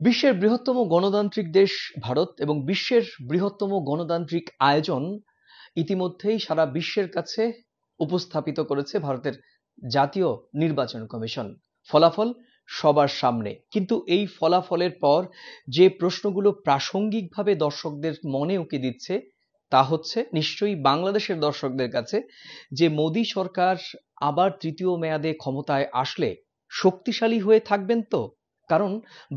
বিশ্বের বৃহত্তম গণতান্ত্রিক দেশ ভারত এবং বিশ্বের বৃহত্তম গণতান্ত্রিক আয়োজন ইতিমধ্যেই সারা বিশ্বের কাছে উপস্থাপিত করেছে ভারতের জাতীয় নির্বাচন কমিশন। ফলাফল সবার সামনে, কিন্তু এই ফলাফলের পর যে প্রশ্নগুলো প্রাসঙ্গিকভাবে দর্শকদের মনে উকি দিচ্ছে তা হচ্ছে নিশ্চয়ই বাংলাদেশের দর্শকদের কাছে যে মোদী সরকার আবার তৃতীয় মেয়াদে ক্ষমতায় আসলে শক্তিশালী হয়ে থাকবেন তো। কারণ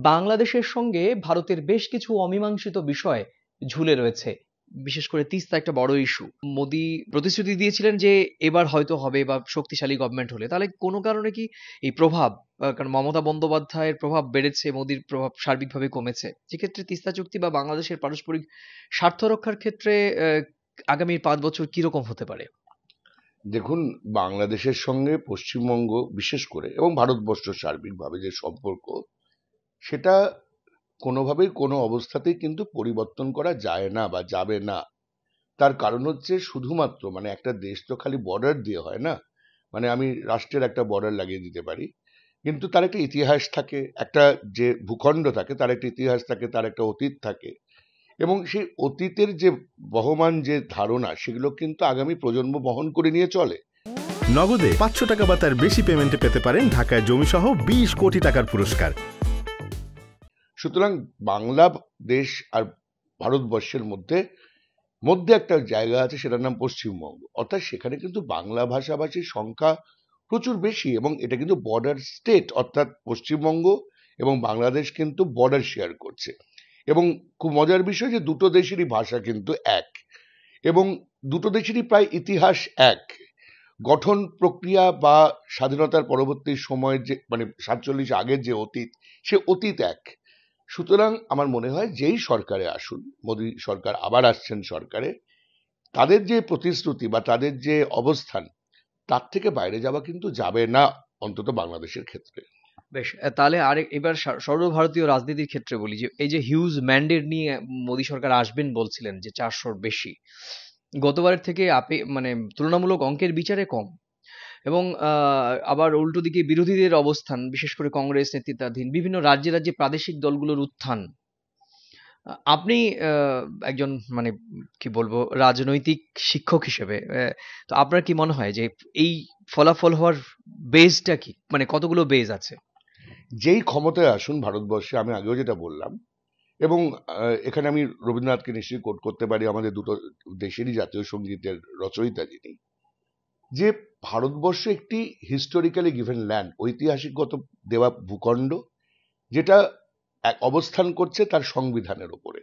বাংলাদেশের সঙ্গে ভারতের বেশ কিছু অমীমাংসিত বিষয় ঝুলে রয়েছে, বিশেষ করে তিস্তা একটা বড় ইস্যু। মোদী প্রতিশ্রুতি দিয়েছিলেন যে এবার হয়তো হবে বা শক্তিশালী গভর্নমেন্ট হলে, তাহলে কোনো কারণে কি এই প্রভাব, কারণ মমতা বন্দ্যোপাধ্যায়ের প্রভাব বেড়েছে, মোদীর প্রভাব সার্বিকভাবে কমেছে, সেক্ষেত্রে তিস্তা চুক্তি বা বাংলাদেশের পারস্পরিক স্বার্থ রক্ষার ক্ষেত্রে আগামী 5 বছর কিরকম হতে পারে? দেখুন, বাংলাদেশের সঙ্গে পশ্চিমবঙ্গ বিশেষ করে এবং ভারতবর্ষ সার্বিকভাবে যে সম্পর্ক, সেটা কোনোভাবেই কোনো অবস্থাতেই কিন্তু পরিবর্তন করা যায় না বা যাবে না। তার কারণ হচ্ছে শুধুমাত্র একটা দেশ তো খালি বর্ডার দিয়ে হয় না। আমি রাষ্ট্রের একটা বর্ডার লাগিয়ে দিতে পারি, কিন্তু তার একটা ইতিহাস থাকে, একটা যে ভূখণ্ড থাকে তার একটা ইতিহাস থাকে, তার একটা অতীত থাকে, এবং সেই অতীতের যে বহমান যে ধারণা, সেগুলো কিন্তু আগামী প্রজন্ম বহন করে নিয়ে চলে। নগদে 500 টাকা বা তার বেশি পেমেন্টে পেতে পারেন ঢাকায় জমিসহ 20 কোটি টাকার পুরস্কার। সুতরাং বাংলাদেশ আর ভারতবর্ষের মধ্যে মধ্যে একটা জায়গা আছে, সেটার নাম পশ্চিমবঙ্গ। অর্থাৎ সেখানে কিন্তু বাংলা ভাষাভাষীর সংখ্যা প্রচুর বেশি, এবং এটা কিন্তু বর্ডার স্টেট, অর্থাৎ পশ্চিমবঙ্গ এবং বাংলাদেশ কিন্তু বর্ডার শেয়ার করছে। এবং খুব মজার বিষয় যে দুটো দেশেরই ভাষা কিন্তু এক, এবং দুটো দেশেরই প্রায় ইতিহাস এক, গঠন প্রক্রিয়া বা স্বাধীনতার পরবর্তী সময়ের যে 47 আগের যে অতীত, সে অতীত এক। সুতরাং আমার মনে হয় যেই সরকারে আসুন, মোদী সরকার আবার আসছেন সরকারে, তাদের যে প্রতিশ্রুতি বা তাদের যে অবস্থান, তার থেকে বাইরে যাওয়া কিন্তু যাবে না, অন্তত বাংলাদেশের ক্ষেত্রে। বেশ, তাহলে এবার সর্বভারতীয় রাজনীতির ক্ষেত্রে বলি যে এই যে হিউজ ম্যান্ডেট নিয়ে মোদী সরকার আসবেন বলছিলেন, যে 400-র বেশি, গতবারের থেকে তুলনামূলক অঙ্কের বিচারে কম। এবং আবার উল্টো দিকে বিরোধীদের অবস্থান, বিশেষ করে কংগ্রেস নেতৃত্বাধীন বিভিন্ন রাজ্যে রাজ্যে প্রাদেশিক দলগুলোর উত্থান। আপনি একজন কি বলবো রাজনৈতিক শিক্ষক হিসেবে, তো আপনার কি মনে হয় যে এই ফলাফল হওয়ার বেসটা কি, কতগুলো বেস আছে? যেই ক্ষমতায় আসুন ভারতবর্ষে, আমি আগেও যেটা বললাম, এবং এখানে আমি রবীন্দ্রনাথকে নিশ্চয়ই কোট করতে পারি, আমাদের দুটো দেশেরই জাতীয় সঙ্গীতের রচয়িতা যিনি, যে ভারতবর্ষ একটি হিস্টোরিক্যালি গিভেন ল্যান্ড, ঐতিহাসিকগত দেওয়া ভূখণ্ড, যেটা অবস্থান করছে তার সংবিধানের ওপরে।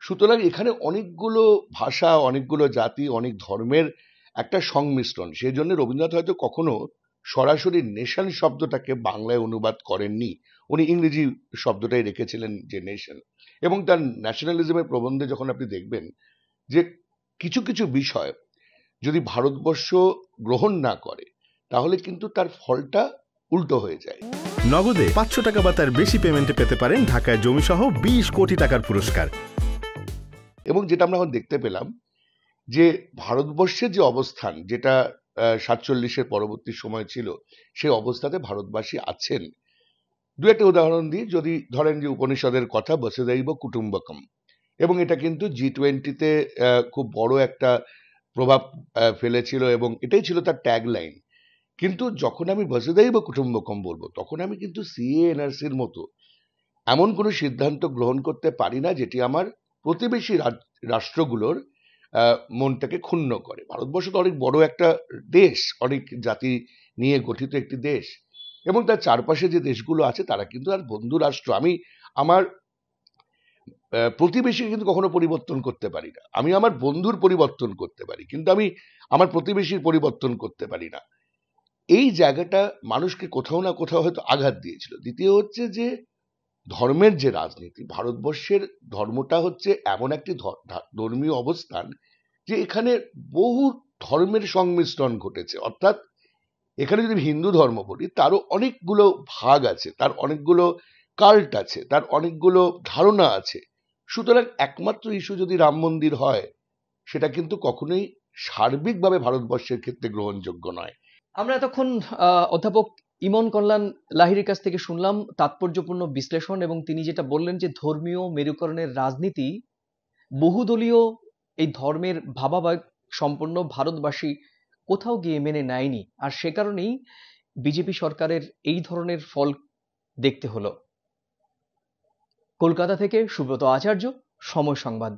সুতরাং এখানে অনেকগুলো ভাষা, অনেকগুলো জাতি, অনেক ধর্মের একটা সংমিশ্রণ। সেই জন্য রবীন্দ্রনাথ হয়তো কখনো সরাসরি নেশন শব্দটাকে বাংলায় অনুবাদ করেননি, উনি ইংরেজি শব্দটাই রেখেছিলেন, যে নেশন। এবং তার ন্যাশনালিজমের প্রবন্ধে যখন আপনি দেখবেন যে কিছু কিছু বিষয় যদি ভারতবর্ষ গ্রহণ না করে, তাহলে কিন্তু তার ফলটা উল্টো হয়ে যায়। নগদে 500 টাকা বা তার বেশি পেমেন্টে পেতে পারেন ঢাকায় জমিসহ 20 কোটি টাকার পুরস্কার। এবং যেটা আমরা এখন দেখতে পেলাম, যে ভারতবর্ষের যে অবস্থান, যেটা 47-এর পরবর্তী সময় ছিল, সেই অবস্থাতে ভারতবাসী আছেন। দু একটা উদাহরণ দিই, যদি ধরেন যে উপনিষদের কথা, বসুধৈব কুটুম্বকম, এবং এটা কিন্তু G20-তে খুব বড় একটা প্রভাব ফেলেছিল, এবং এটাই ছিল তার ট্যাগলাইন। কিন্তু যখন আমি বসুধৈব কুটুম্বকম বলবো, তখন আমি কিন্তু সিএ এনআরসির মতো এমন কোনো সিদ্ধান্ত গ্রহণ করতে পারি না যেটি আমার প্রতিবেশী রাষ্ট্রগুলোর মনটাকে ক্ষুণ্ণ করে। ভারতবর্ষ তো অনেক বড় একটা দেশ, অনেক জাতি নিয়ে গঠিত একটি দেশ, এবং তার চারপাশে যে দেশগুলো আছে তারা কিন্তু আর বন্ধু রাষ্ট্র। আমি আমার প্রতিবেশীকে কিন্তু কখনো পরিবর্তন করতে পারি না। আমি আমার বন্ধুর পরিবর্তন করতে পারি, কিন্তু আমি আমার প্রতিবেশীর পরিবর্তন করতে পারি না। এই জায়গাটা মানুষকে কোথাও না কোথাও হয়তো আঘাত দিয়েছিল। দ্বিতীয় হচ্ছে যে ধর্মের যে রাজনীতি, ভারতবর্ষের ধর্মটা হচ্ছে এমন একটি ধর্মীয় অবস্থান যে এখানে বহু ধর্মের সংমিশ্রণ ঘটেছে। অর্থাৎ এখানে যদি হিন্দু ধর্ম বলি, তারও অনেকগুলো ভাগ আছে, তার অনেকগুলো কাল্ট আছে, তার অনেকগুলো ধারণা আছে। সুতরাং একমাত্র ইস্যু যদি রাম মন্দির হয়, সেটা কিন্তু কখনোই সার্বিকভাবে ভারতবর্ষের ক্ষেত্রে গ্রহণযোগ্য নয়। আমরা এতক্ষণ অধ্যাপক ইমন কল্যাণ লাহিড়ীর কাছ থেকে শুনলাম তাৎপর্যপূর্ণ বিশ্লেষণ, এবং তিনি যেটা বললেন যে ধর্মীয় মেরুকরণের রাজনীতি বহুদলীয় এই ধর্মের ভাবাবেগ সম্পন্ন ভারতবাসী কোথাও গিয়ে মেনে নেয়নি, আর সে কারণেই বিজেপি সরকারের এই ধরনের ফল দেখতে হলো। কলকাতা থেকে সুব্রত আচার্য, সময় সংবাদ।